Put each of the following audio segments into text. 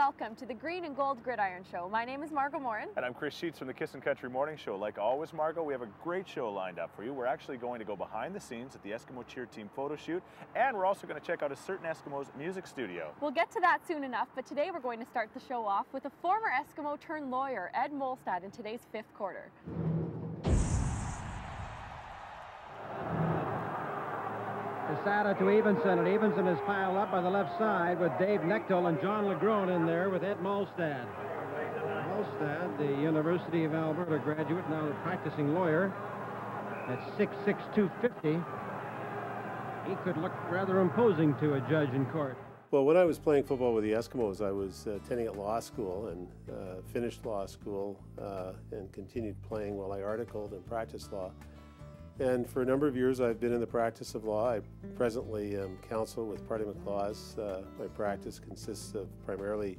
welcome to the Green and Gold Gridiron Show. My name is Margot Morin. And I'm Chris Sheets from the Kissin' Country Morning Show. Like always, Margot, we have a great show lined up for you. We're actually going to go behind the scenes at the Eskimo Cheer Team photo shoot, and we're also going to check out a certain Eskimo's music studio. We'll get to that soon enough, but today we're going to start the show off with a former Eskimo turned lawyer, Ed Molestad, in today's fifth quarter. Quesada to Evenson, and Evenson is piled up by the left side with Dave Nechtel and John Legrone in there with Ed Molestad. Molestad, the University of Alberta graduate, now a practicing lawyer, at 6'6", 250. He could look rather imposing to a judge in court. Well, when I was playing football with the Eskimos, I was attending at law school and finished law school and continued playing while I articled and practiced law. And for a number of years, I've been in the practice of law. I presently am counsel with Party McLaws. My practice consists of primarily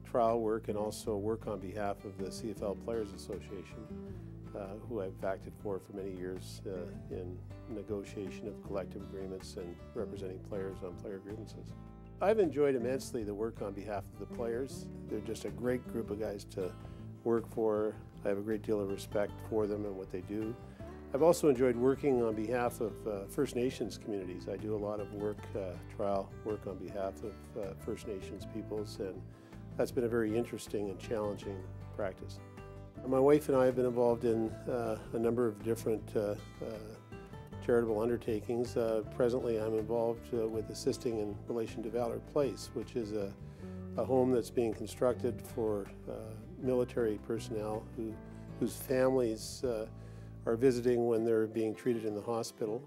trial work and also work on behalf of the CFL Players Association, who I've acted for many years in negotiation of collective agreements and representing players on player grievances. I've enjoyed immensely the work on behalf of the players. They're just a great group of guys to work for. I have a great deal of respect for them and what they do. I've also enjoyed working on behalf of First Nations communities. I do a lot of work, trial work on behalf of First Nations peoples, and that's been a very interesting and challenging practice. My wife and I have been involved in a number of different charitable undertakings. Presently I'm involved with assisting in relation to Valor Place, which is a home that's being constructed for military personnel whose families are visiting when they're being treated in the hospital.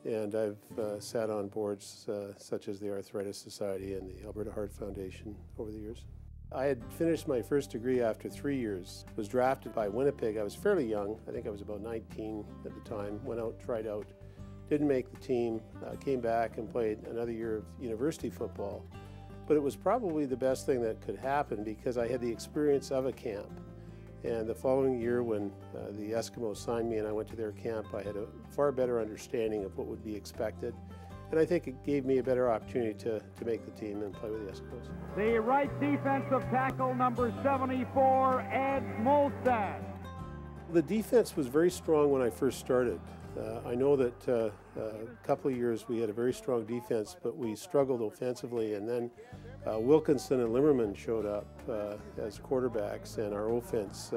And I've sat on boards such as the Arthritis Society and the Alberta Heart Foundation over the years. I had finished my first degree after 3 years, was drafted by Winnipeg. I was fairly young, I think I was about 19 at the time, went out, tried out, didn't make the team, came back and played another year of university football. But it was probably the best thing that could happen because I had the experience of a camp. And the following year when the Eskimos signed me and I went to their camp, I had a far better understanding of what would be expected. And I think it gave me a better opportunity to make the team and play with the Eskimos. The right defensive tackle, number 74, Ed Molestad. The defense was very strong when I first started. I know that a couple of years we had a very strong defense, but we struggled offensively, and then Wilkinson and Limmerman showed up as quarterbacks, and our offense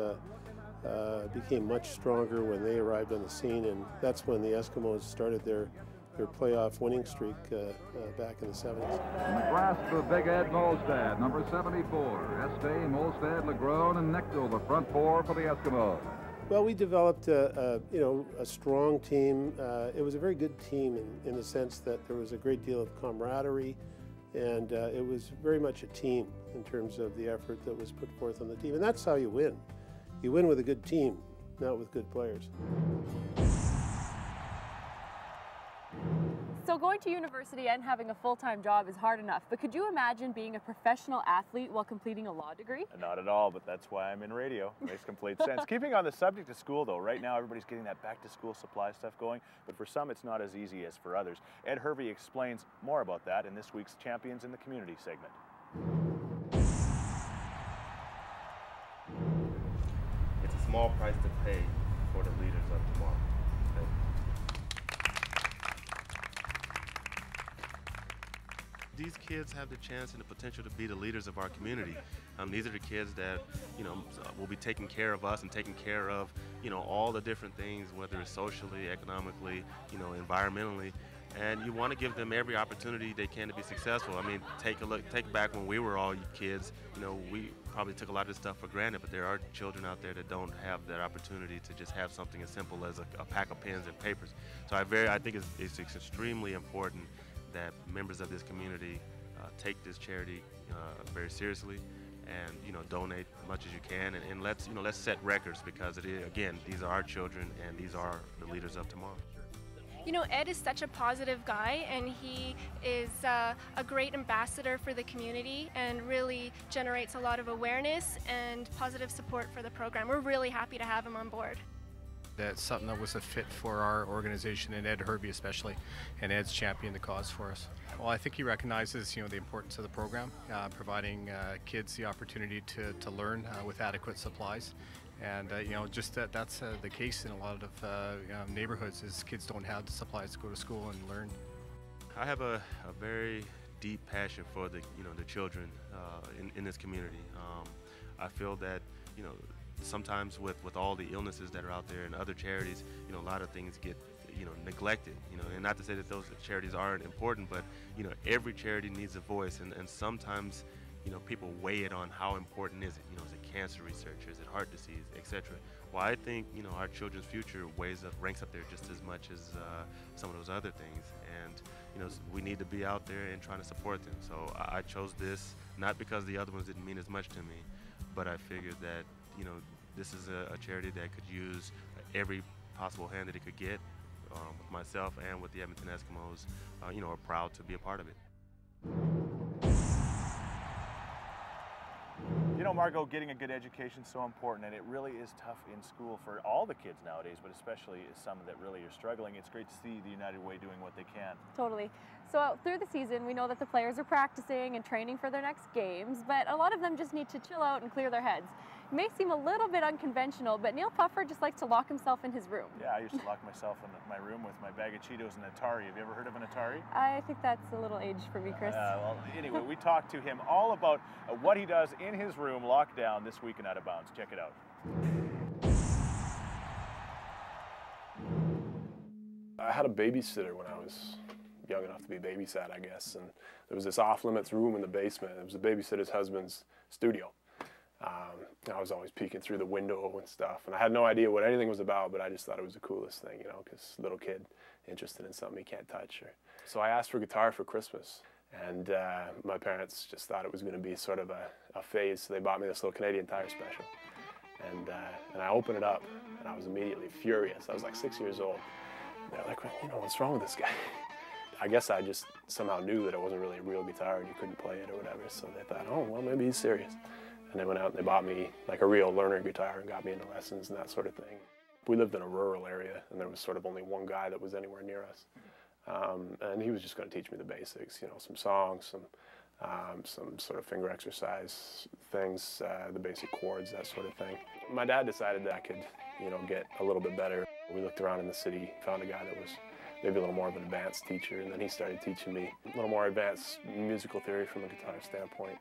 became much stronger when they arrived on the scene, and that's when the Eskimos started their playoff winning streak back in the 70s. In the grasp of big Ed Molestad, number 74, Estee, Molestad, Legrone, and Nechtel, the front four for the Eskimos. Well, we developed a strong team. It was a very good team in the sense that there was a great deal of camaraderie, and it was very much a team in terms of the effort that was put forth on the team. And that's how you win. You win with a good team, not with good players. So going to university and having a full-time job is hard enough, but could you imagine being a professional athlete while completing a law degree? Not at all, but that's why I'm in radio. Makes complete sense. Keeping on the subject of school, though, right now everybody's getting that back-to-school supply stuff going, but for some it's not as easy as for others. Ed Hervey explains more about that in this week's Champions in the Community segment. It's a small price to pay for the leaders of tomorrow. These kids have the chance and the potential to be the leaders of our community. These are the kids that, will be taking care of us and taking care of, all the different things, whether it's socially, economically, environmentally. And you want to give them every opportunity they can to be successful. I mean, take back when we were all kids, we probably took a lot of this stuff for granted, but there are children out there that don't have that opportunity to just have something as simple as a pack of pens and papers. So I think it's extremely important that members of this community take this charity very seriously, and donate as much as you can, and let's set records, because again, these are our children and these are the leaders of tomorrow. Ed is such a positive guy, and he is a great ambassador for the community and really generates a lot of awareness and positive support for the program. We're really happy to have him on board. That's something that was a fit for our organization and Ed Hervey especially, and Ed's championed the cause for us. Well, I think he recognizes, the importance of the program, providing kids the opportunity to learn with adequate supplies. And just that's the case in a lot of neighborhoods, is kids don't have the supplies to go to school and learn. I have a very deep passion for the children in this community. I feel that sometimes with all the illnesses that are out there and other charities, a lot of things get neglected. And not to say that those charities aren't important, but every charity needs a voice, and sometimes people weigh it on how important is it. Is it cancer research, is it heart disease, etc. Well, I think our children's future ranks up there just as much as some of those other things, and we need to be out there and trying to support them. So I chose this not because the other ones didn't mean as much to me, but I figured that this is a charity that could use every possible hand that it could get. With myself and with the Edmonton Eskimos, are proud to be a part of it. Margot, getting a good education is so important, and it really is tough in school for all the kids nowadays, but especially some that really are struggling. It's great to see the United Way doing what they can. Totally. So through the season, we know that the players are practicing and training for their next games, but a lot of them just need to chill out and clear their heads. It may seem a little bit unconventional, but Neil Puffer just likes to lock himself in his room. Yeah, I used to lock myself in my room with my bag of Cheetos and Atari. Have you ever heard of an Atari? I think that's a little aged for me, Chris. Well, anyway, we talked to him all about what he does in his room locked down this week in Out of Bounds. Check it out. I had a babysitter when I was young enough to be babysat, I guess, and there was this off-limits room in the basement. It was the babysitter's husband's studio. I was always peeking through the window and stuff, and I had no idea what anything was about, but I just thought it was the coolest thing, because little kid interested in something he can't touch. So I asked for a guitar for Christmas, and my parents just thought it was going to be sort of a phase, so they bought me this little Canadian Tire Special. And I opened it up, and I was immediately furious. I was like 6 years old. And they're like, what's wrong with this guy? I guess I just somehow knew that it wasn't really a real guitar and you couldn't play it or whatever, so they thought, oh, well, maybe he's serious. And they went out and they bought me like a real learner guitar and got me into lessons and that sort of thing. We lived in a rural area, and there was sort of only one guy that was anywhere near us. And he was just going to teach me the basics, some songs, some sort of finger exercise things, the basic chords, that sort of thing. My dad decided that I could, get a little bit better. We looked around in the city, found a guy that was maybe a little more of an advanced teacher, and then he started teaching me a little more advanced musical theory from a guitar standpoint,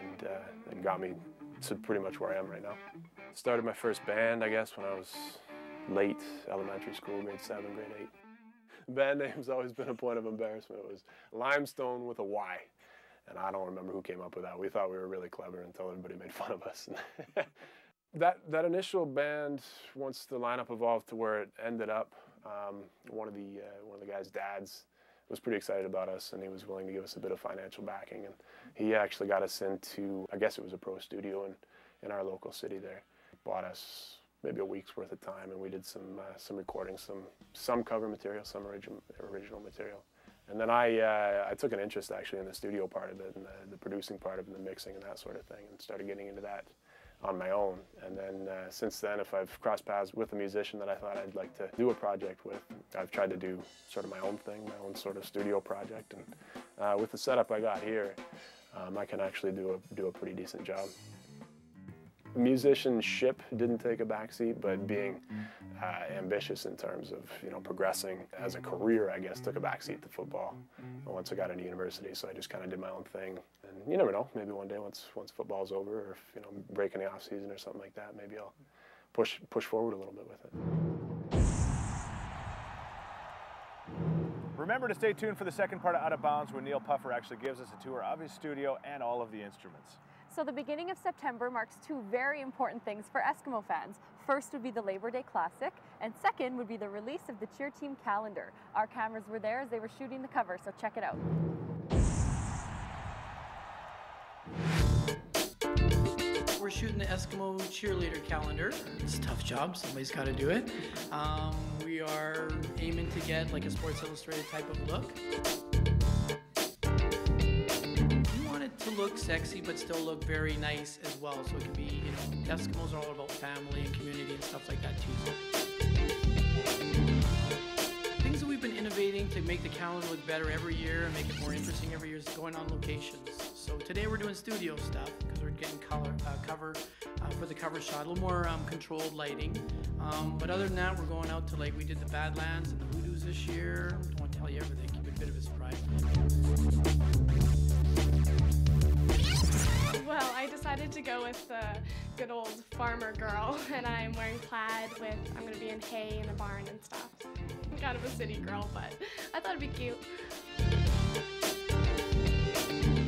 and got me to pretty much where I am right now. Started my first band, I guess, when I was late elementary school, grade 7, grade 8. The band name's always been a point of embarrassment. It was Limestone with a Y, and I don't remember who came up with that. We thought we were really clever until everybody made fun of us. That initial band, once the lineup evolved to where it ended up, one of the guys' dads was pretty excited about us, and he was willing to give us a bit of financial backing, and he actually got us into, I guess it was a pro studio in our local city there. Bought us maybe a week's worth of time, and we did some recordings, some cover material, some original material. And then I took an interest actually in the studio part of it, and the producing part of it, and the mixing and that sort of thing, and started getting into that on my own. And then since then, if I've crossed paths with a musician that I thought I'd like to do a project with, I've tried to do sort of my own thing, my own sort of studio project. And with the setup I got here, I can actually do a pretty decent job. Musicianship didn't take a backseat, but being ambitious in terms of progressing as a career, I guess, took a backseat to football once I got into university. So I just kind of did my own thing, and you never know, maybe one day once football's over, or if break in the off season or something like that, maybe I'll push forward a little bit with it. Remember to stay tuned for the second part of Out of Bounds, when Neil Puffer actually gives us a tour of his studio and all of the instruments. So the beginning of September marks two very important things for Eskimo fans. First would be the Labor Day Classic, and second would be the release of the Cheer Team calendar. Our cameras were there as they were shooting the cover, so check it out. We're shooting the Eskimo cheerleader calendar. It's a tough job, somebody's got to do it. We are aiming to get like a Sports Illustrated type of look. We want it to look look sexy but still look very nice as well. So it can be, you know, Eskimos are all about family and community and stuff like that too. Things that we've been innovating to make the calendar look better every year and make it more interesting every year is going on locations. So today we're doing studio stuff because we're getting cover for the cover shot, a little more controlled lighting. But other than that, we're going out to, like, we did the Badlands and the Hoodoos this year. Don't want to tell you everything, keep it a bit of a surprise. Well, I decided to go with the good old farmer girl, and I'm wearing plaid with, I'm going to be in hay in a barn and stuff. I'm kind of a city girl, but I thought it'd be cute.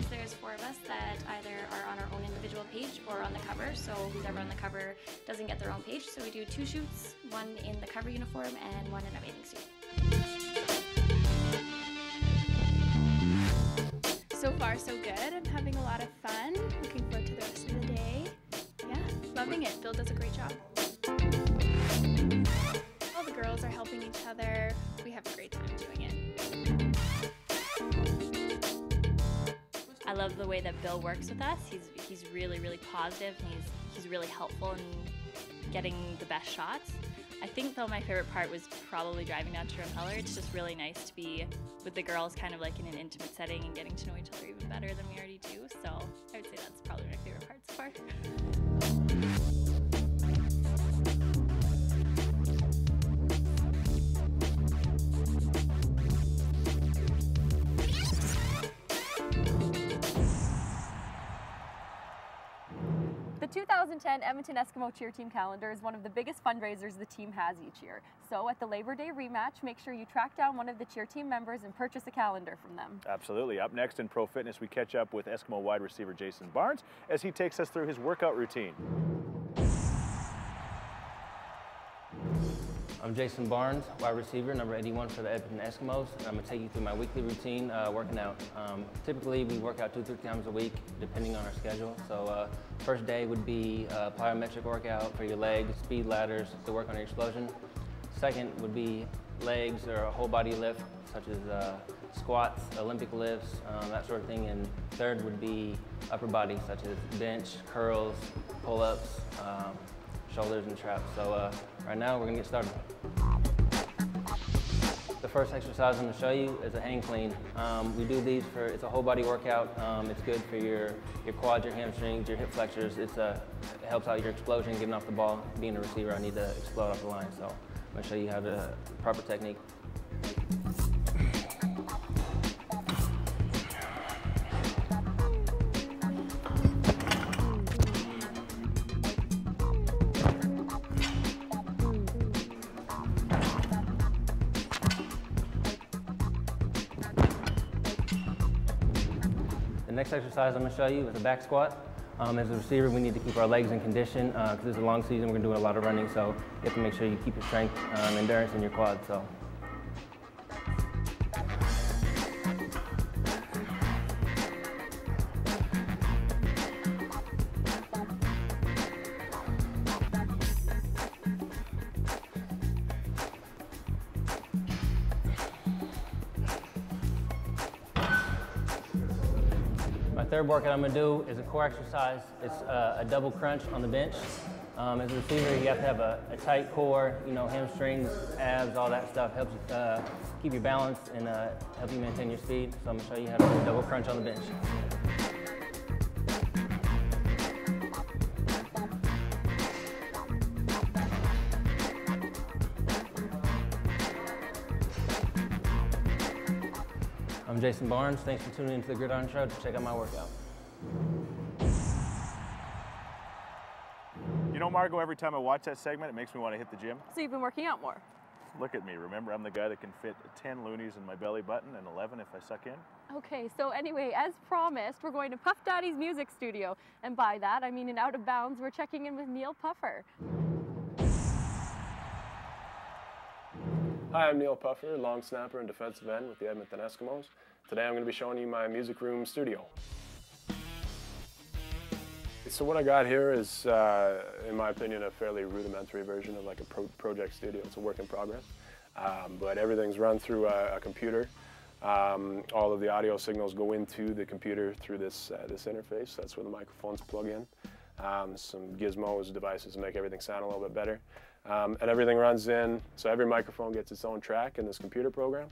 There's 4 of us that either are on our own individual page or on the cover, so who's ever on the cover doesn't get their own page. So we do 2 shoots, one in the cover uniform and one in a bathing suit. So far, so good. I'm having a lot of fun. Looking forward to the rest of the day. Yeah, loving it. Bill does a great job. All the girls are helping each other. We have a great time doing it. I love the way that Bill works with us. He's really, really positive, and he's really helpful in getting the best shots. I think, though, my favorite part was probably driving down to Repeller. It's just really nice to be with the girls kind of like in an intimate setting and getting to know each other even better than we already do. So I would say that's probably my favorite part so far. The 2010 Edmonton Eskimo Cheer Team calendar is one of the biggest fundraisers the team has each year. So at the Labor Day rematch, make sure you track down one of the cheer team members and purchase a calendar from them. Absolutely. Up next in Pro Fitness, we catch up with Eskimo wide receiver Jason Barnes as he takes us through his workout routine. I'm Jason Barnes, wide receiver, number 81 for the Edmonton Eskimos, and I'm going to take you through my weekly routine working out. Typically, we work out 2-3 times a week, depending on our schedule. So first day would be a plyometric workout for your legs, speed ladders to work on your explosion. Second would be legs or a whole body lift, such as squats, Olympic lifts, that sort of thing. And third would be upper body, such as bench, curls, pull-ups, shoulders and traps. So right now we're gonna get started. The first exercise I'm gonna show you is a hang clean. We do these it's a whole body workout. It's good for your quads, your hamstrings, your hip flexors. It helps out your explosion, getting off the ball. Being a receiver, I need to explode off the line. So I'm gonna show you how the proper technique. The next exercise I'm going to show you is a back squat. As a receiver, we need to keep our legs in condition because it's a long season. We're going to do a lot of running, so you have to make sure you keep your strength and endurance in your quads. So. My third workout I'm going to do is a core exercise. It's a double crunch on the bench. As a receiver, you have to have a tight core, hamstrings, abs, all that stuff. Helps keep your balance and help you maintain your speed. So I'm going to show you how to do a double crunch on the bench. I'm Jason Barnes. Thanks for tuning into the Gridiron Show to check out my workout. You know, Margot, every time I watch that segment, it makes me want to hit the gym. So you've been working out more? Look at me. Remember, I'm the guy that can fit 10 loonies in my belly button and 11 if I suck in. Okay, so anyway, as promised, we're going to Puff Daddy's music studio. And by that, I mean in Out of Bounds, we're checking in with Neil Puffer. Hi, I'm Neil Puffer, long snapper and defensive end with the Edmonton Eskimos. Today I'm going to be showing you my music room studio. So what I got here is, in my opinion, a fairly rudimentary version of like a project studio. It's a work in progress, but everything's run through a computer. All of the audio signals go into the computer through this interface. That's where the microphones plug in. Some gizmos, devices to make everything sound a little bit better. And everything runs in, so every microphone gets its own track in this computer program.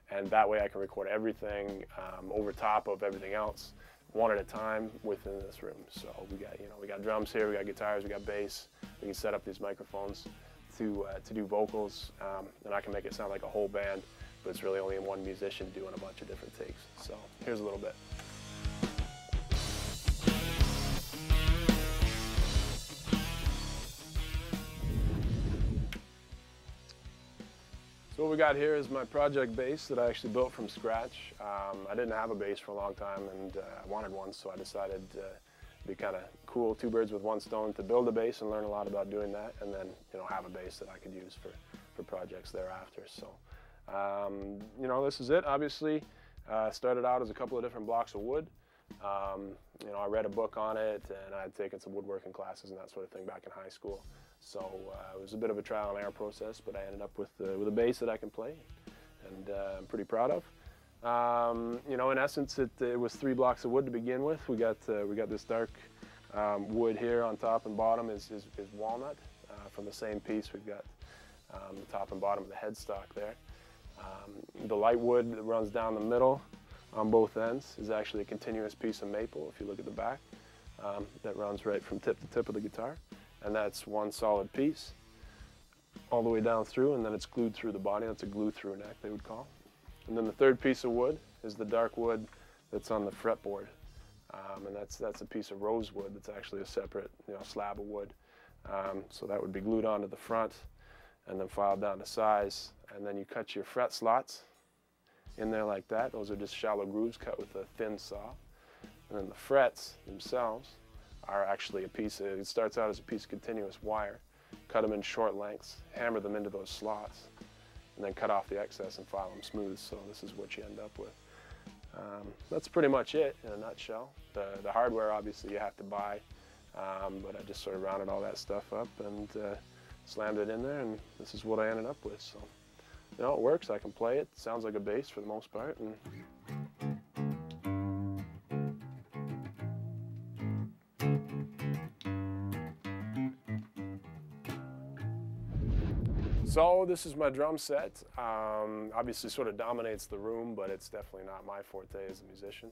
And that way I can record everything over top of everything else, one at a time within this room. So we got drums here, we got guitars, we got bass. We can set up these microphones to do vocals, and I can make it sound like a whole band, but it's really only one musician doing a bunch of different takes. So here's a little bit. So what we got here is my project bass that I actually built from scratch. I didn't have a bass for a long time, and I wanted one, so I decided it'd be kind of cool, two birds with one stone, to build a bass and learn a lot about doing that, and then have a bass that I could use for projects thereafter. So this is it. Obviously, started out as a couple of different blocks of wood. I read a book on it, and I had taken some woodworking classes and that sort of thing back in high school. So it was a bit of a trial and error process, but I ended up with a bass that I can play, and I'm pretty proud of. In essence, it was 3 blocks of wood to begin with. We got this dark wood here on top and bottom is walnut. From the same piece, we've got the top and bottom of the headstock there. The light wood that runs down the middle on both ends is actually a continuous piece of maple, if you look at the back, that runs right from tip to tip of the guitar. And that's one solid piece all the way down through, and then it's glued through the body. That's a glue-through neck, they would call. And then the third piece of wood is the dark wood that's on the fretboard. And that's a piece of rosewood that's actually a separate slab of wood. So that would be glued onto the front and then filed down to size. And then you cut your fret slots in there like that. Those are just shallow grooves cut with a thin saw. And then the frets themselves are actually it starts out as a piece of continuous wire. Cut them in short lengths, hammer them into those slots, and then cut off the excess and file them smooth. So this is what you end up with. That's pretty much it in a nutshell. The hardware, obviously, you have to buy, but I just sort of rounded all that stuff up and slammed it in there, and this is what I ended up with. So, it works. I can play it. Sounds like a bass for the most part. And so this is my drum set. Obviously sort of dominates the room, but it's definitely not my forte as a musician.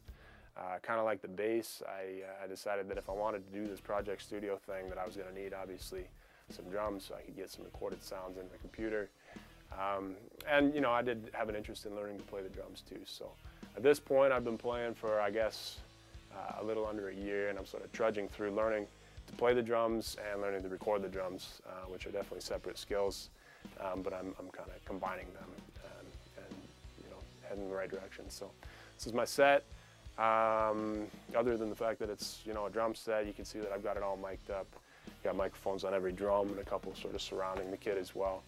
Kind of like the bass, I decided that if I wanted to do this project studio thing, that I was going to need, obviously, some drums so I could get some recorded sounds in the computer. And I did have an interest in learning to play the drums too. So at this point, I've been playing for, I guess, a little under a year, and I'm sort of trudging through learning to play the drums and learning to record the drums, which are definitely separate skills. But I'm kind of combining them and heading in the right direction. So this is my set. Other than the fact that it's a drum set, you can see that I've got it all mic'd up. Got microphones on every drum and a couple sort of surrounding the kit as well.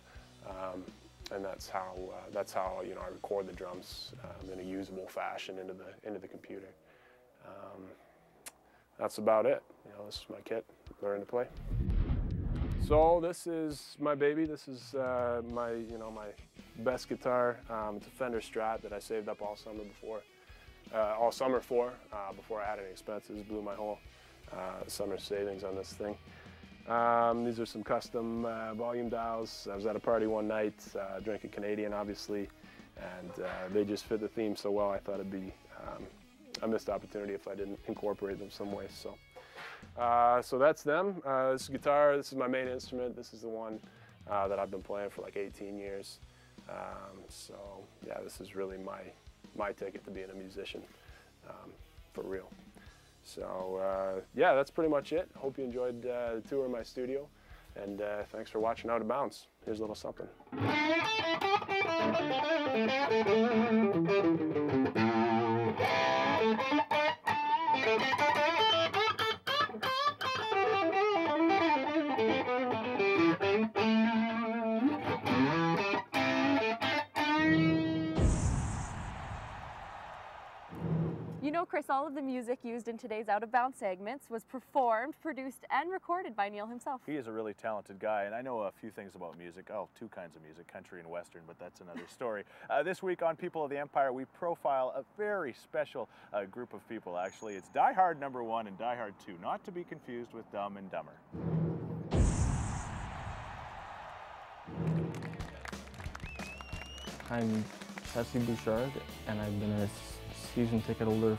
And that's how I record the drums in a usable fashion into the computer. That's about it. This is my kit. Learning to play. So this is my baby. This is my best guitar. It's a Fender Strat that I saved up all summer for. Before I had any expenses. Blew my whole summer savings on this thing. These are some custom volume dials. I was at a party one night, drinking Canadian, obviously, and they just fit the theme so well. I thought it'd be a missed opportunity if I didn't incorporate them some way. So that's them. This is guitar. This is my main instrument. This is the one that I've been playing for like 18 years. So yeah, this is really my ticket to being a musician for real. So yeah, that's pretty much it. Hope you enjoyed the tour of my studio, and thanks for watching Out of Bounds. Here's a little something. You know, Chris, all of the music used in today's Out of Bounds segments was performed, produced, and recorded by Neil himself. He is a really talented guy, and I know a few things about music. Oh, two kinds of music, country and western, but that's another story. This week on People of the Empire, we profile a very special group of people, actually. It's Die Hard number 1 and Die Hard 2, not to be confused with Dumb and Dumber. I'm Jesse Bouchard, and I've been a season ticket holder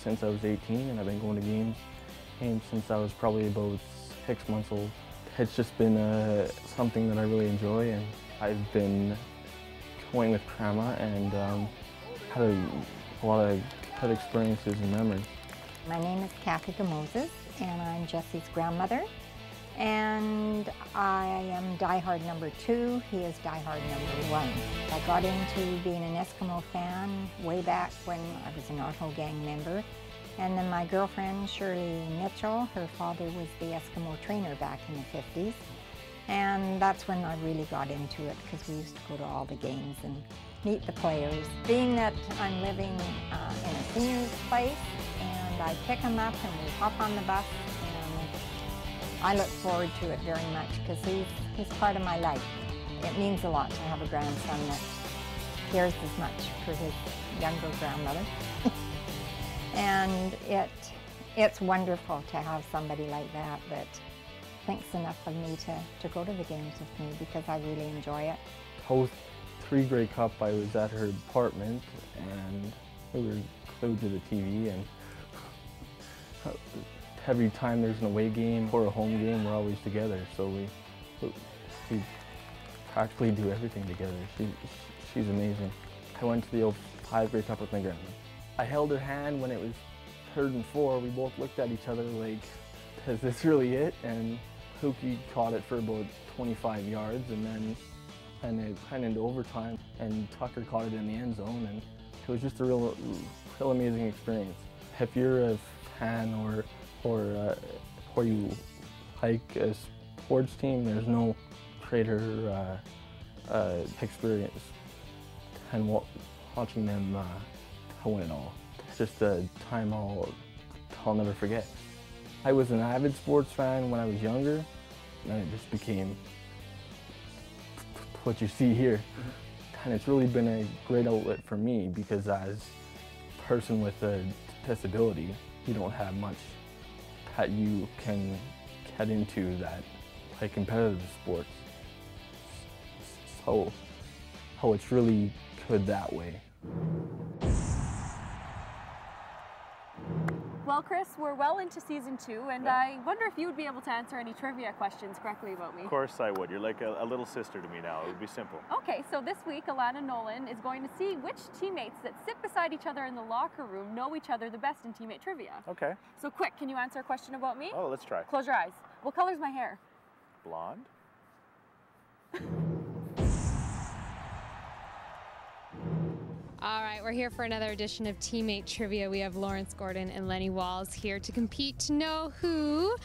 since I was 18, and I've been going to games since I was probably about 6 months old. It's just been something that I really enjoy, and I've been going with grandma and had a lot of good experiences and memories. My name is Kathy Gamoses, and I'm Jesse's grandmother. And I am Die Hard number 2, he is Die Hard number 1. I got into being an Eskimo fan way back when I was an Auto Gang member. And then my girlfriend, Shirley Mitchell, her father was the Eskimo trainer back in the 50s. And that's when I really got into it, because we used to go to all the games and meet the players. Being that I'm living in a senior's place, and I pick him up and we hop on the bus, I look forward to it very much because he's part of my life. It means a lot to have a grandson that cares as much for his younger grandmother. And it's wonderful to have somebody like that that thinks enough of me to go to the games with me, because I really enjoy it. Post 3 Grey Cup, I was at her apartment and we were glued to the TV, and every time there's an away game or a home game, we're always together. So we practically do everything together. She's amazing. I went to the 05 Grey Cup with my grandma. I held her hand when it was 3rd and 4. We both looked at each other like, is this really it? And Hookie caught it for about 25 yards, and it went into overtime, and Tucker caught it in the end zone, and it was just a real amazing experience. If you're a fan or you like a sports team, there's no greater experience than watching them win it all. It's just a time I'll never forget. I was an avid sports fan when I was younger, and it just became what you see here. And it's really been a great outlet for me, because as a person with a disability, you don't have much that you can get into that like competitive sports. So it's really good that way. Well, Chris, we're well into season 2, and I wonder if you would be able to answer any trivia questions correctly about me. Of course I would. You're like a little sister to me now. It would be simple. Okay, so this week, Alana Nolan is going to see which teammates that sit beside each other in the locker room know each other the best in teammate trivia. Okay. So quick, can you answer a question about me? Oh, let's try. Close your eyes. What color's my hair? Blonde. All right, we're here for another edition of Teammate Trivia. We have Lawrence Gordon and Lenny Walls here to compete to know who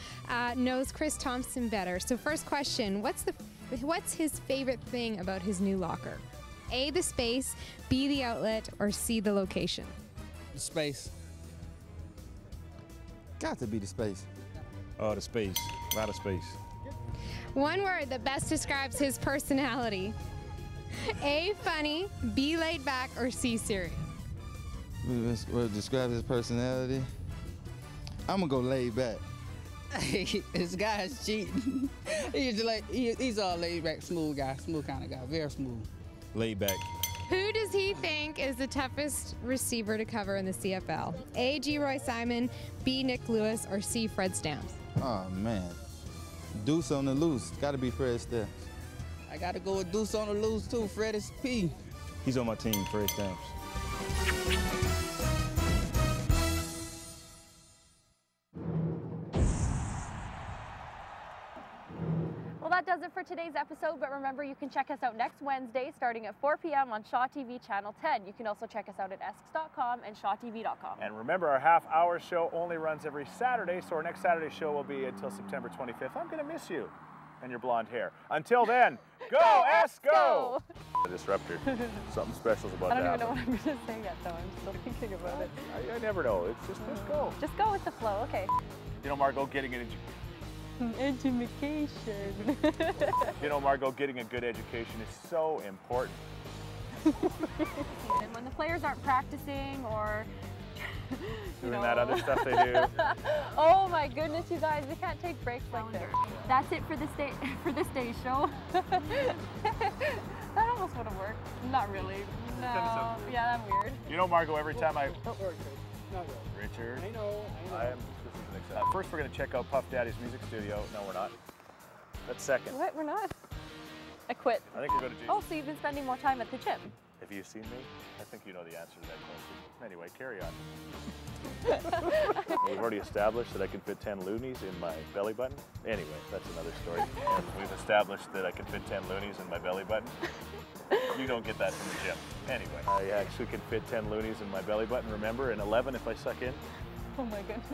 knows Chris Thompson better. So first question, what's his favorite thing about his new locker? A, the space, B, the outlet, or C, the location? The space. Got to be the space. Oh, the space. A lot of space. One word that best describes his personality. A, funny, B, laid back, or C, serious? What describes his personality? I'm gonna go laid back. This guy's cheating. He's all laid back, smooth guy, smooth kind of guy, very smooth. Laid back. Who does he think is the toughest receiver to cover in the CFL? A, G. Roy Simon, B, Nick Lewis, or C, Fred Stamps? Oh man, Deuce on the loose. Got to be Fred Stamps. I got to go with Deuce on the loose too. Fred is P. He's on my team, Fred Stamps. Well, that does it for today's episode, but remember you can check us out next Wednesday starting at 4 p.m. on Shaw TV Channel 10. You can also check us out at esks.com and shawtv.com. And remember, our half-hour show only runs every Saturday, so our next Saturday show will be until September 25th. I'm going to miss you. and your blonde hair. Until then, go Esko! A disruptor. Something special's about to happen. I don't even know what I'm going to say yet, though. I'm still thinking about it. I never know. It's just go. Just go with the flow, okay. You know, Margot, getting an education. You know, Margot, getting a good education is so important. And when the players aren't practicing or doing that other stuff they do. Oh my goodness, you guys, we can't take breaks like this. That's it for this day show. That almost would have worked. Not really. No. Yeah, that's weird. You know, Margot, every time I... Don't worry, Chris. Not really. Richard. I know. This is an exciting. First, we're going to check out Puff Daddy's music studio. No, we're not. That's second. What? We're not? I quit. I think we're going to do... Oh, so you've been spending more time at the gym. Have you seen me? I think you know the answer to that question. Anyway, carry on. We've already established that I can fit 10 loonies in my belly button. Anyway, that's another story. And we've established that I can fit 10 loonies in my belly button. You don't get that from the gym. Anyway, I actually can fit 10 loonies in my belly button, remember, and 11 if I suck in. Oh my goodness.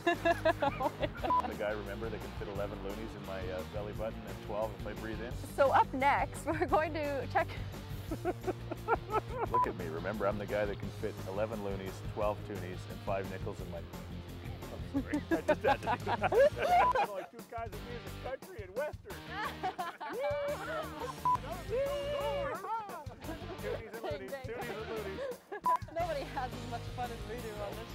Oh my God. The guy, remember, they can fit 11 loonies in my belly button and 12 if I breathe in. So up next, we're going to check... Look at me, remember, I'm the guy that can fit 11 loonies, 12 toonies, and 5 nickels in my... I'm sorry, I just had to do that. I'm like two guys of music, country and western. Toonies and loonies, toonies and loonies. Nobody has as much fun as we do on this